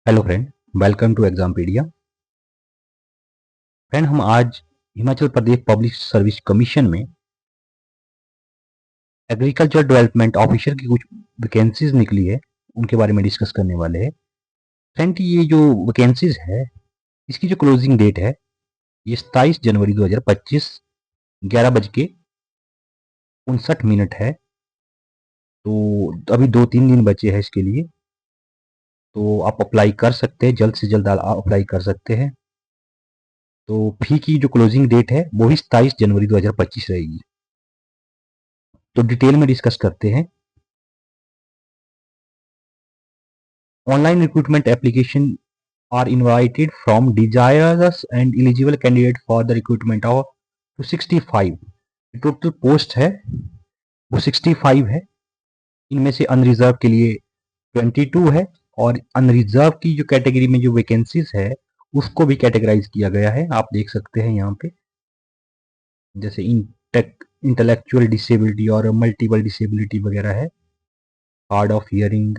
Hello friend, welcome to Exampedia. Friend, हम आज Himachal Pradesh public service commission में एग्रीकल्चर डेवलपमेंट ऑफिसर की कुछ वैकेंसीज निकली है, उनके बारे में डिस्कस करने वाले हैं। फ्रेंड, ये जो वैकेंसीज है, इसकी जो क्लोजिंग डेट है, ये 27 जनवरी 2025 11:59 है। तो अभी 2-3 दिन बचे हैं इसके लिए, तो आप अप्लाई कर सकते हैं, जल्द से जल्द आप अप्लाई कर सकते हैं। तो फी की जो क्लोजिंग डेट है वो भी 27 जनवरी 2025 रहेगी। तो डिटेल में डिस्कस करते हैं। Online recruitment application are invited from desirous and eligible candidate for the recruitment of to 65। Total post है वो 65 है। इनमें से अनरिजर्व के लिए 22 है, और अनरिजर्व की जो कैटेगरी में जो वैकेंसीज है उसको भी कैटेगराइज किया गया है। आप देख सकते हैं यहाँ पे, जैसे इंटेलेक्चुअल डिसेबिलिटी और मल्टीपल डिसेबिलिटी वगैरह है, हार्ड ऑफ हियरिंग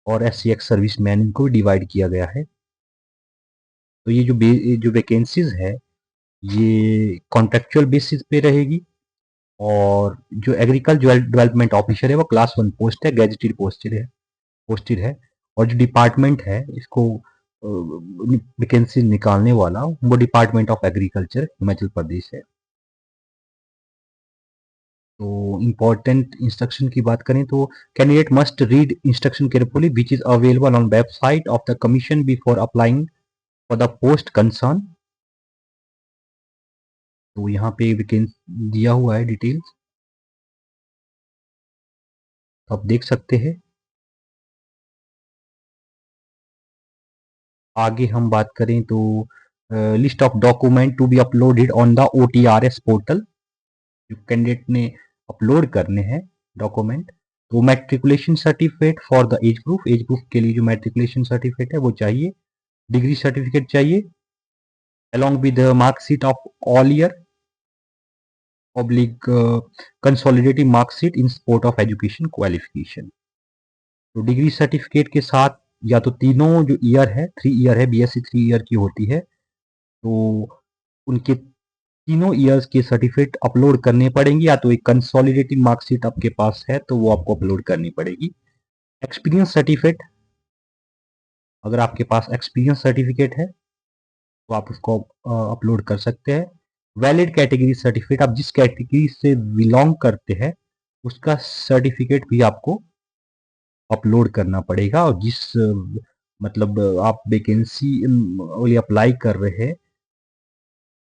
और SC एक्स सर्विस मैन, इनको भी डिवाइड किया गया है। तो ये जो वैकेंसीज है ये कॉन्ट्रेक्चुअल बेसिस पे रहेगी, और जो एग्रीकल्चर डेवलपमेंट ऑफिसर है वो क्लास 1 पोस्ट है, गैजेटेड पोस्टेड है। और जो डिपार्टमेंट है इसको वैकेंसी निकालने वाला वो department of agriculture Himachal Pradesh है। तो इम्पोर्टेंट इंस्ट्रक्शन की बात करें तो candidate must read instruction carefully which is available on website of the commission before applying for the post concern. तो यहाँ पे वैकेंसी दिया हुआ है डिटेल्स, तो आप देख सकते हैं। आगे हम बात करें तो list of document to be uploaded on the OTRS portal, जो कैंडिडेट ने अपलोड करने हैं डॉक्यूमेंट। तो matriculation certificate for the age proof के लिए जो मैट्रिकुलेशन सर्टिफिकेट है वो चाहिए, डिग्री सर्टिफिकेट चाहिए, along with the mark sheet of all year oblique consolidated mark sheet in support of education qualification। तो डिग्री सर्टिफिकेट के साथ या तो तीनों जो ईयर है, 3 ईयर है, BSc 3 ईयर की होती है, तो उनके तीनों ईयर्स के सर्टिफिकेट अपलोड करने पड़ेंगे, या तो एक कंसोलिडेटेड मार्कशीट आपके पास है तो वो आपको अपलोड करनी पड़ेगी। एक्सपीरियंस सर्टिफिकेट, अगर आपके पास एक्सपीरियंस सर्टिफिकेट है तो आप उसको अपलोड कर सकते हैं। वैलिड कैटेगरी सर्टिफिकेट, आप जिस कैटेगरी से बिलोंग करते हैं उसका सर्टिफिकेट भी आपको अपलोड करना पड़ेगा। और जिस मतलब आप वैकेंसी लिए अप्लाई कर रहे हैं,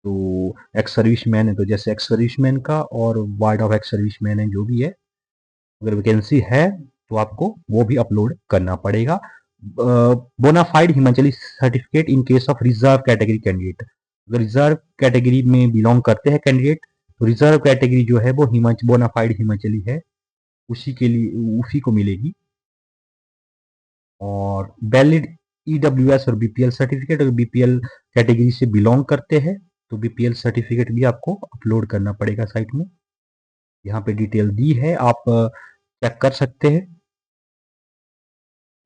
तो एक्स सर्विसमैन है तो जैसे एक्स सर्विसमैन का, और वार्ड ऑफ एक्स सर्विसमैन है जो भी है, अगर वैकेंसी है तो आपको वो भी अपलोड करना पड़ेगा। Bonafide Himachali certificate in case of reserve category candidate, अगर रिजर्व कैटेगरी में बिलोंग करते हैं कैंडिडेट, तो रिजर्व कैटेगरी जो है वो बोनाफाइड हिमाचली है, उसी के लिए उसी को मिलेगी। और वैलिड EWS और BPL सर्टिफिकेट, अगर BPL कैटेगरी से बिलोंग करते हैं तो BPL सर्टिफिकेट भी आपको अपलोड करना पड़ेगा साइट में। यहाँ पे डिटेल दी है, आप चेक कर सकते हैं।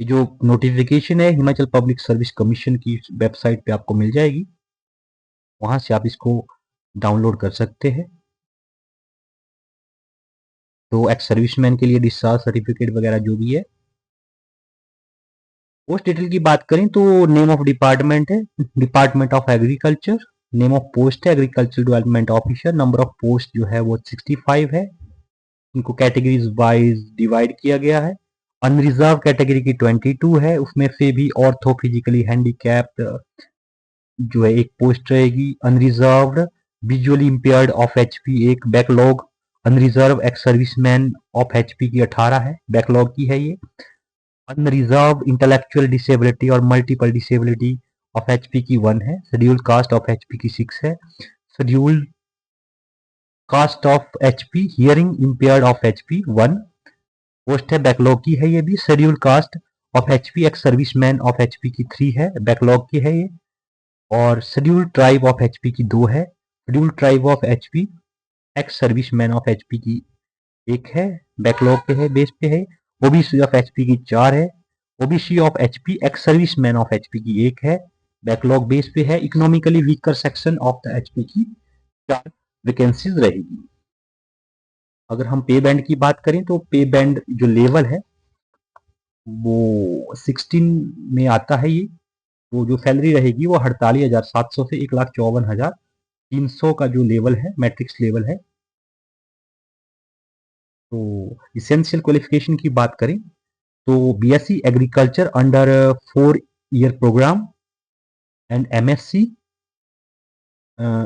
ये जो नोटिफिकेशन है हिमाचल पब्लिक सर्विस कमीशन की वेबसाइट पे आपको मिल जाएगी, वहां से आप इसको डाउनलोड कर सकते हैं। तो एक्स सर्विसमैन के लिए डिस्चार्ज सर्टिफिकेट वगैरह जो भी है। पोस्ट डिटेल की बात करें तो नेम ऑफ डिपार्टमेंट है department of agriculture, name of post है agriculture development officer, number of post जो है वो 65 है। इनको कैटेगरीज वाइज डिवाइड किया गया है। अनरिजर्व कैटेगरी की 22 है, उसमें से भी ऑर्थो फिजिकली हैंडीकैप्ड जो है एक पोस्ट रहेगी। Unreserved visually impaired of HP एक, backlog unreserve ex serviceman of HP की 18 है, बैकलॉग की है ये। अनरिजर्व इंटेलेक्चुअल डिसेबिलिटी और मल्टीपल डिसेबिलिटी ऑफ HP की 1 है। शेड्यूल कास्ट ऑफ HP की 6 है। Schedule caste of HP hearing impaired of HP 1 post है, बैकलॉग की है ये भी। Schedule caste of HP x serviceman of HP की 3 है, बैकलॉग की है ये। और शेड्यूल ट्राइब ऑफ HP की 2 है। Schedule tribe of HP x serviceman of HP की 1 है, बैकलॉग पे है, बेस पे है। ओबीसी ऑफ HP की 4 है। OBC of HP, x serviceman of HP की एक है, बैकलॉग बेस पे है। Economically weaker section of the HP की 4 वैकेंसीज रहेगी। अगर हम पे बैंड की बात करें तो पे बैंड जो लेवल है वो 16 में आता है ये। तो जो सैलरी रहेगी वो 48,700 से 1,54,300 का जो लेवल है, मैट्रिक्स लेवल है। तो इसेंशियल क्वालिफिकेशन की बात करें तो BSc agriculture under 4 year programme and MSc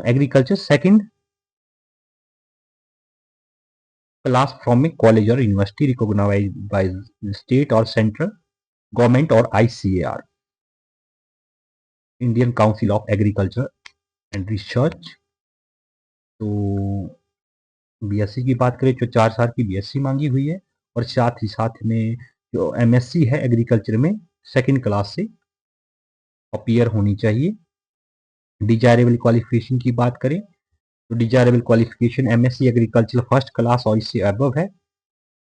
agriculture second class from a college और यूनिवर्सिटी रिकॉग्नाइज्ड बाय स्टेट और सेंट्रल गवर्नमेंट और ICAR, Indian council of agriculture and research. तो बीएससी की बात करें तो 4 साल की बीएससी मांगी हुई है, और साथ ही साथ में जो एमएससी है एग्रीकल्चर में सेकंड क्लास से अपीयर होनी चाहिए। डिजायरेबल क्वालिफिकेशन की बात करें तो desirable qualification MSc agriculture first class और इससे अबव है,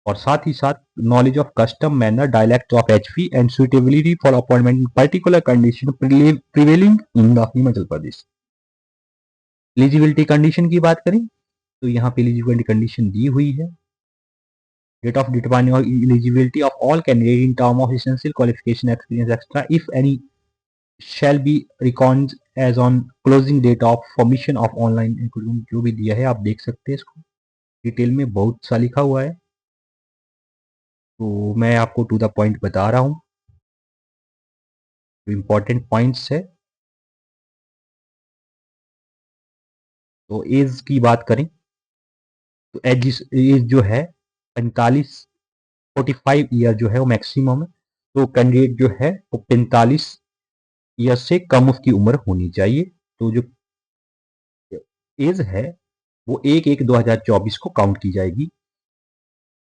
और साथ ही साथ knowledge of custom manner dialect of HP and suitability for appointment in particular condition prevailing in the Himachal Pradesh. Eligibility condition की बात करें तो यहाँ पे एलिजिबिलिटी कंडीशन दी हुई है। Date of determining eligibility of all candidates in term of essential qualification experience extra if any shall be reckoned as on closing date of submission of online जो भी दिया है आप देख सकते हैं इसको डिटेल में बहुत सा लिखा हुआ है। तो मैं आपको टू द पॉइंट बता रहा हूँ जो इम्पोर्टेंट पॉइंट्स है। तो एज की बात करें तो एज जो है 45 ईयर जो है वो मैक्सिमम है। तो कैंडिडेट जो है वो 45 ईयर से कम उसकी उम्र होनी चाहिए। तो जो एज है वो 1/1/2024 को काउंट की जाएगी,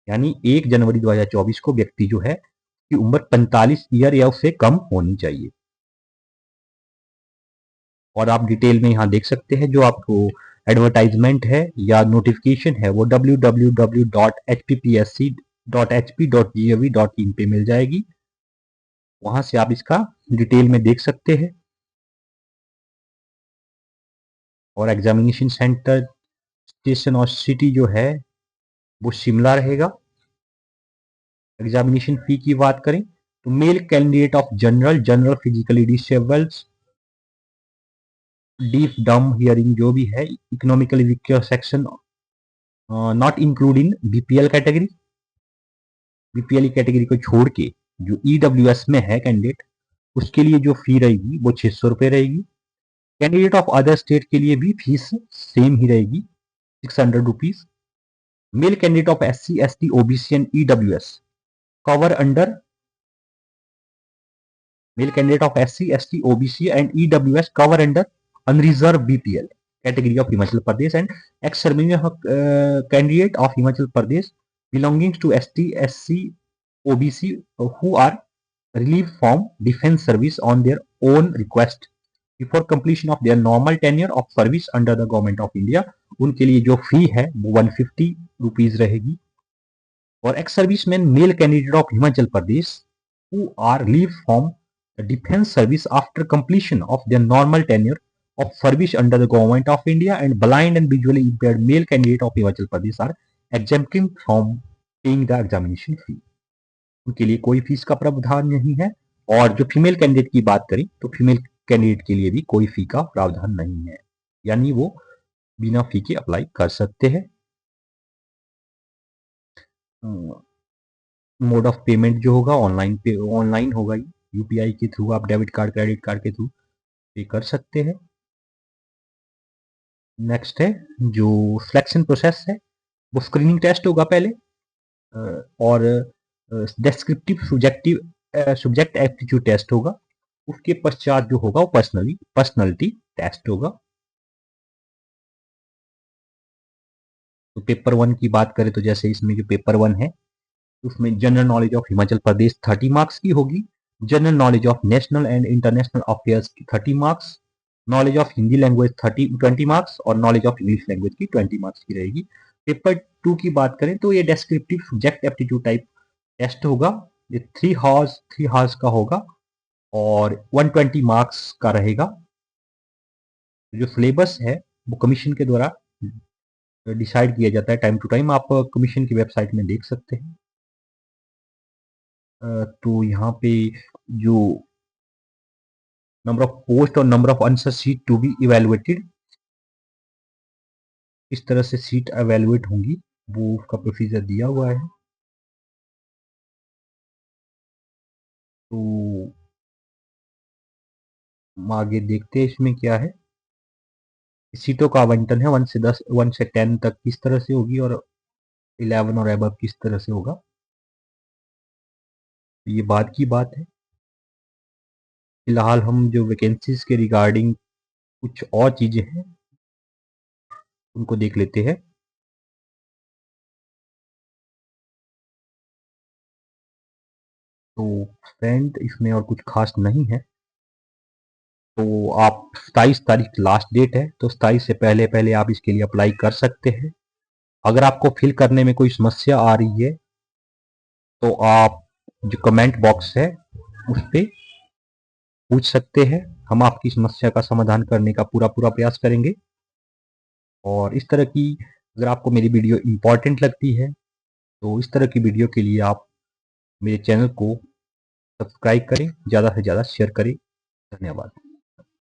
यानी 1 जनवरी 2024 को व्यक्ति जो है की उम्र 45 ईयर या उससे कम होनी चाहिए। और आप डिटेल में यहाँ देख सकते हैं जो आपको एडवर्टाइजमेंट है या नोटिफिकेशन है वो www.hppsc.hp.gov.in पे मिल जाएगी, वहां से आप इसका डिटेल में देख सकते हैं। और एग्जामिनेशन सेंटर स्टेशन और सिटी जो है वो शिमला रहेगा। एग्जामिनेशन फी की बात करें तो male candidate of general physically disabled deaf डम हियरिंग जो भी है economically weaker section not including BPL category, BPL category को छोड़ के जो ईडब्ल्यूएस में है कैंडिडेट उसके लिए जो फी रहेगी वो 600 रुपए रहेगी। कैंडिडेट ऑफ अदर स्टेट के लिए भी फीस सेम ही रहेगी 600 rupees. Male candidate of SC ST OBC and EWS cover under male candidate of SC ST OBC and EWS cover under unreserved BPL category of Himachal Pradesh and ex-serving candidate of Himachal Pradesh belonging to ST SC OBC who are relieved from defense service on their own request before completion of their normal tenure of service under the government of India, उनके लिए जो फी है वो 150 rupees रहेगी। और ex serviceman male candidate of Himachal Pradesh who are relieved from the defense service after completion of their normal tenure of service under the government of India and blind and visually impaired male candidate of Himachal Pradesh are exempted from paying the examination fee. उनके लिए कोई fees का प्रावधान नहीं है। और जो female candidate की बात करें तो फीमेल कैंडिडेट के लिए भी कोई फी का प्रावधान नहीं है, यानी वो बिना फी के अप्लाई कर सकते हैं। मोड ऑफ पेमेंट जो होगा ऑनलाइन होगा, यूपीआई के थ्रू आप डेबिट कार्ड क्रेडिट कार्ड के थ्रू पे कर सकते हैं। नेक्स्ट है जो सिलेक्शन प्रोसेस है वो स्क्रीनिंग टेस्ट होगा पहले, और डेस्क्रिप्टिव सब्जेक्ट एप्टीट्यूड टेस्ट होगा। उसके पश्चात जो होगा वो पर्सनालिटी टेस्ट होगा। तो पेपर 1 की बात करें तो जैसे इसमें जो पेपर 1 है उसमें general knowledge of Himachal Pradesh 30 marks की होगी, general knowledge of national and international affairs की 30 marks, knowledge of Hindi language 20 marks और नॉलेज ऑफ इंग्लिश लैंग्वेज की 20 मार्क्स की रहेगी। पेपर 2 की बात करें तो ये descriptive subject aptitude type test होगा, ये 3 हार्स का होगा और 120 मार्क्स का रहेगा। जो सिलेबस है वो कमीशन के द्वारा डिसाइड किया जाता है टाइम टू टाइम। आप कमीशन की वेबसाइट में देख सकते हैं। तो यहाँ पे जो नंबर ऑफ पोस्ट और number of answer sheet to be evaluated, इस तरह से सीट इवेलुएट होंगी, वो उसका प्रोसीजर दिया हुआ है। तो आगे देखते हैं इसमें क्या है। सीटों का आवंटन है 1 से 10 तक किस तरह से होगी और 11 और अबव किस तरह से होगा। ये बाद की बात है। फिलहाल हम जो वैकेंसीज के रिगार्डिंग कुछ और चीजें हैं उनको देख लेते हैं। तो फ्रेंड इसमें और कुछ खास नहीं है। तो आप 27 तारीख लास्ट डेट है, तो 27 से पहले पहले आप इसके लिए अप्लाई कर सकते हैं। अगर आपको फिल करने में कोई समस्या आ रही है तो आप जो कमेंट बॉक्स है उस पर पूछ सकते हैं। हम आपकी समस्या का समाधान करने का पूरा प्रयास करेंगे। और इस तरह की अगर आपको मेरी वीडियो इम्पॉर्टेंट लगती है तो इस तरह की वीडियो के लिए आप मेरे चैनल को सब्सक्राइब करें, ज़्यादा से ज़्यादा शेयर करें। धन्यवाद।